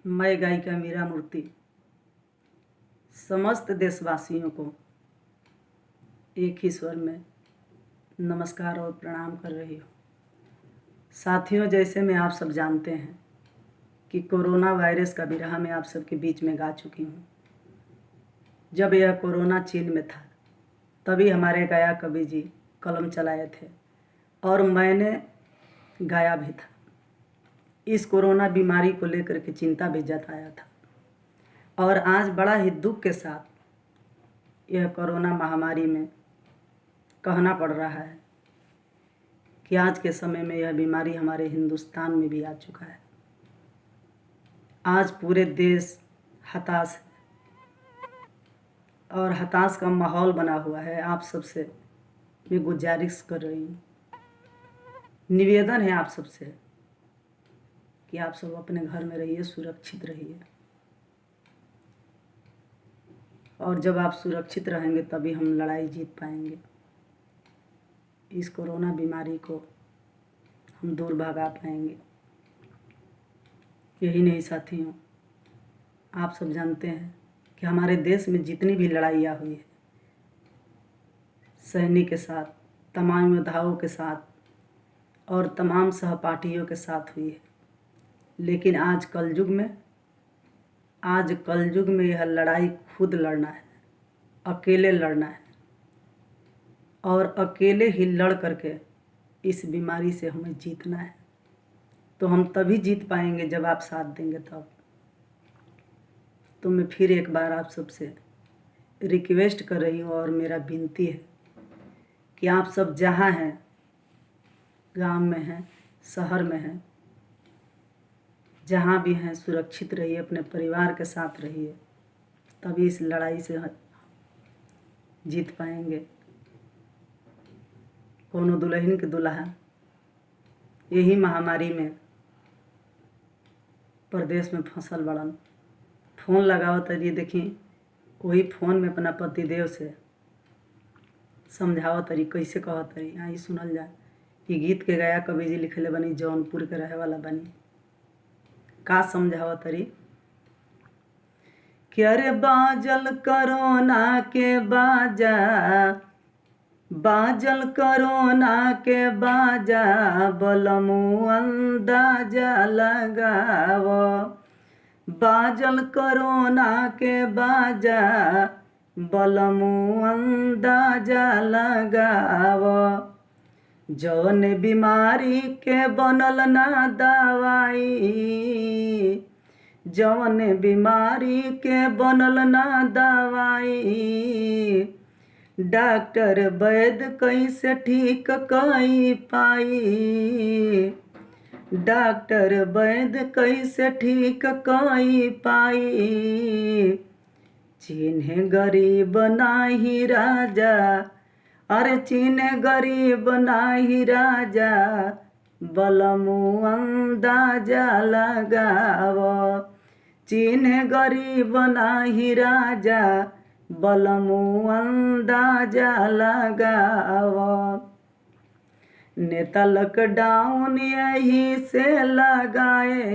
मैं गायिका मीरा मूर्ति समस्त देशवासियों को एक ही स्वर में नमस्कार और प्रणाम कर रही हूँ। साथियों, जैसे मैं आप सब जानते हैं कि कोरोना वायरस का बिरहा मैं आप सबके बीच में गा चुकी हूँ। जब यह कोरोना चीन में था तभी हमारे गाया कवि जी कलम चलाए थे और मैंने गाया भी था। इस कोरोना बीमारी को लेकर के चिंता भी जताया था और आज बड़ा ही दुख के साथ यह कोरोना महामारी में कहना पड़ रहा है कि आज के समय में यह बीमारी हमारे हिंदुस्तान में भी आ चुका है। आज पूरे देश हताश है और हताश का माहौल बना हुआ है। आप सबसे मैं गुजारिश कर रही हूँ, निवेदन है आप सबसे कि आप सब अपने घर में रहिए, सुरक्षित रहिए। और जब आप सुरक्षित रहेंगे तभी हम लड़ाई जीत पाएंगे। इस कोरोना बीमारी को हम दूर भगा पाएंगे। यही नहीं साथियों, आप सब जानते हैं कि हमारे देश में जितनी भी लड़ाइयाँ हुई है, सैनिक के साथ, तमाम योद्धाओं के साथ और तमाम सहपाठियों के साथ हुई है, लेकिन आज कलयुग में यह लड़ाई खुद लड़ना है, अकेले लड़ना है और अकेले ही लड़ करके इस बीमारी से हमें जीतना है। तो हम तभी जीत पाएंगे जब आप साथ देंगे तब। तो मैं फिर एक बार आप सबसे रिक्वेस्ट कर रही हूँ और मेरा विनती है कि आप सब जहाँ हैं, गांव में हैं, शहर में हैं, जहाँ भी हैं, सुरक्षित रहिए, अपने परिवार के साथ रहिए, तभी इस लड़ाई से जीत पाएंगे। कोनो दुल्हन के दुल्हा यही महामारी में प्रदेश में फंसल बड़न। फ़ोन लगाओ तरी देखी, वही फ़ोन में अपना पतिदेव से समझाओ तरी, कैसे कहो तरी। आई सुनल जाए। ये गीत के गाया कवि जी लिखले बनी, जौनपुर के रहे वाला बनी। का समझाओ तरी कि अरे बाजल कोरोना के बाजा, बाजल कोरोना के बाजा, बलमु अंदाजा लगावो। बाजल कोरोना के बाजा, बलमु अंदाजा लगावो। जौन बीमारी के बनल ना दवाई, जौन बीमारी के बनल ना दवाई, डॉक्टर वैद्य कैसे ठीक कई पाई। डॉक्टर वैद्य कैसे ठीक कई पाई। चिन्ह गरीब नाही राजा, अरे चिन्ह गरीब नाही राजा, बलमु अंदाजा लगावो। चिन्ह गरीब नाही राजा, बलमु अंदाजा लगावो। नेता लॉकडाउन यही से लगाए,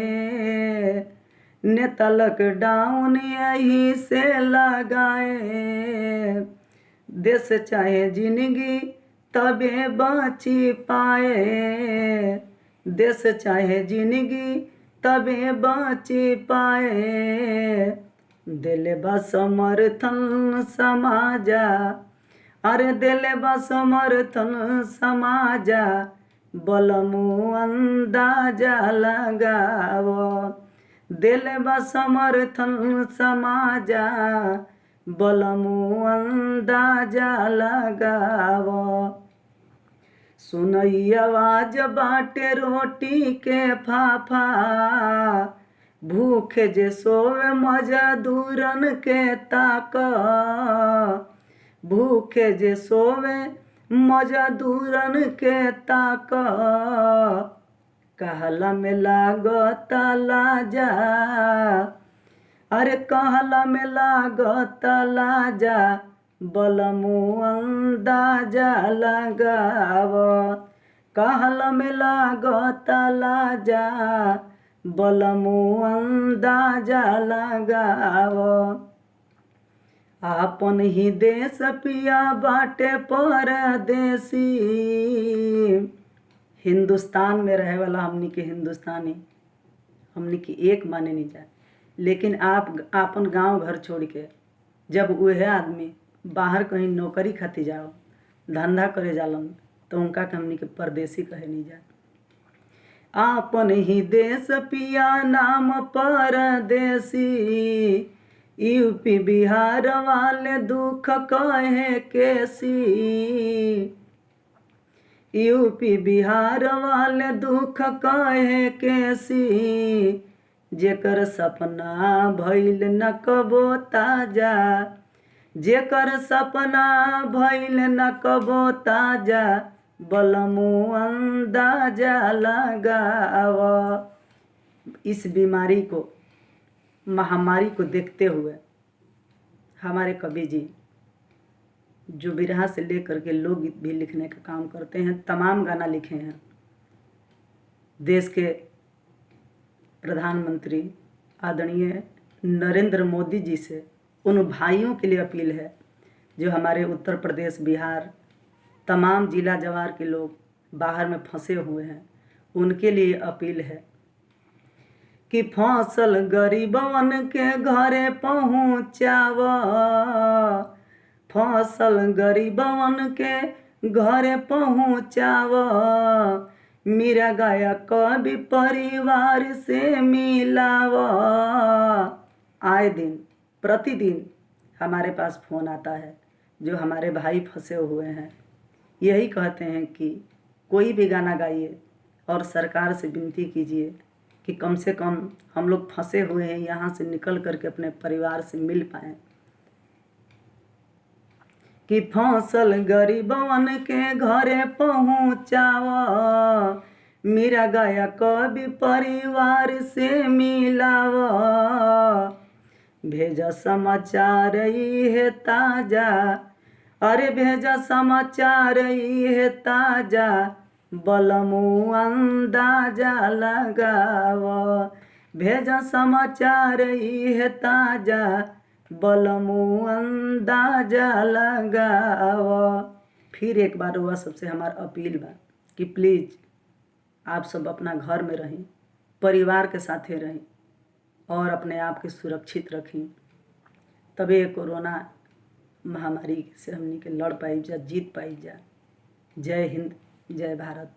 नेता लॉकडाउन यही से लगाए। देश चाहे जिंदगी तबे बची पाए, देश चाहे जिंदगी तबे बची पाए। दिले बा समर्थन समाजा, अरे दिले बा समर्थन समाजा, बलमु अंदाजा लगावो। दिले बा समर्थन समाजा, बलमु अंदाजा लगावो। सुनई आवाज बाटे रोटी के फाफा, भूखे जे सोवे मजदूरन के ताक। भूखे जे सोवे मजदूरन के ताक, कहला में लागता लाजा, अरे कहला में लागता लाजा, बलमु अंदाजा लगावो। कहला में लागता लाजा, बलमु अंदाजा लगाव। आपन ही देश पिया बाटे परदेसी। हिंदुस्तान में रहे वाला हमनी के हिंदुस्तानी, हमनी की एक माने नहीं जाए। लेकिन आप आपन गांव घर छोड़ के जब वह आदमी बाहर कहीं नौकरी खातिर जाओ, धंधा करे जालन, तो उनका के हमनी के परदेसी कहे नहीं जाए। आपन ही देश पिया नाम परदेसी। यूपी बिहार वाले दुख कहे केसी। यूपी बिहार वाले दुख कहे केसी। जेकर सपना भइल न कबो ताजा। जेकर सपना भइल न कबो ताजा। बलमु अंदाजा लगाव। इस बीमारी को, महामारी को देखते हुए हमारे कवि जी, जो बिरहा से लेकर के लोकगीत भी लिखने का काम करते हैं, तमाम गाना लिखे हैं। देश के प्रधानमंत्री आदरणीय नरेंद्र मोदी जी से उन भाइयों के लिए अपील है जो हमारे उत्तर प्रदेश, बिहार, तमाम जिला जवार के लोग बाहर में फंसे हुए हैं। उनके लिए अपील है कि फसल गरीबन के घरे पहुँचाव। फसल गरीबन के घरे पहुँचाव। मीरा गाया कवि परिवार से मिलाव। आए दिन प्रतिदिन हमारे पास फ़ोन आता है जो हमारे भाई फंसे हुए हैं, यही कहते हैं कि कोई भी गाना गाइए और सरकार से विनती कीजिए कि कम से कम हम लोग फंसे हुए हैं, यहाँ से निकल करके अपने परिवार से मिल पाएँ। कि फसल गरीबन के घरे पहुँचाव। मीरा गाया कवि परिवार से मिलाव। भेजा समाचार है ताजा। अरे भेजा समाचार है ताजा। बलमु अंदाजा लगाव। भेजा समाचार है ताजा। बलमु अंदाजा लगाव। फिर एक बार वह सबसे हमार अपील बा कि प्लीज़ आप सब अपना घर में रहें, परिवार के साथे रहें और अपने आप के सुरक्षित रखें। तबे कोरोना महामारी से हमनी के लड़ पाई जा, जीत पाई जा। जय हिंद, जय भारत।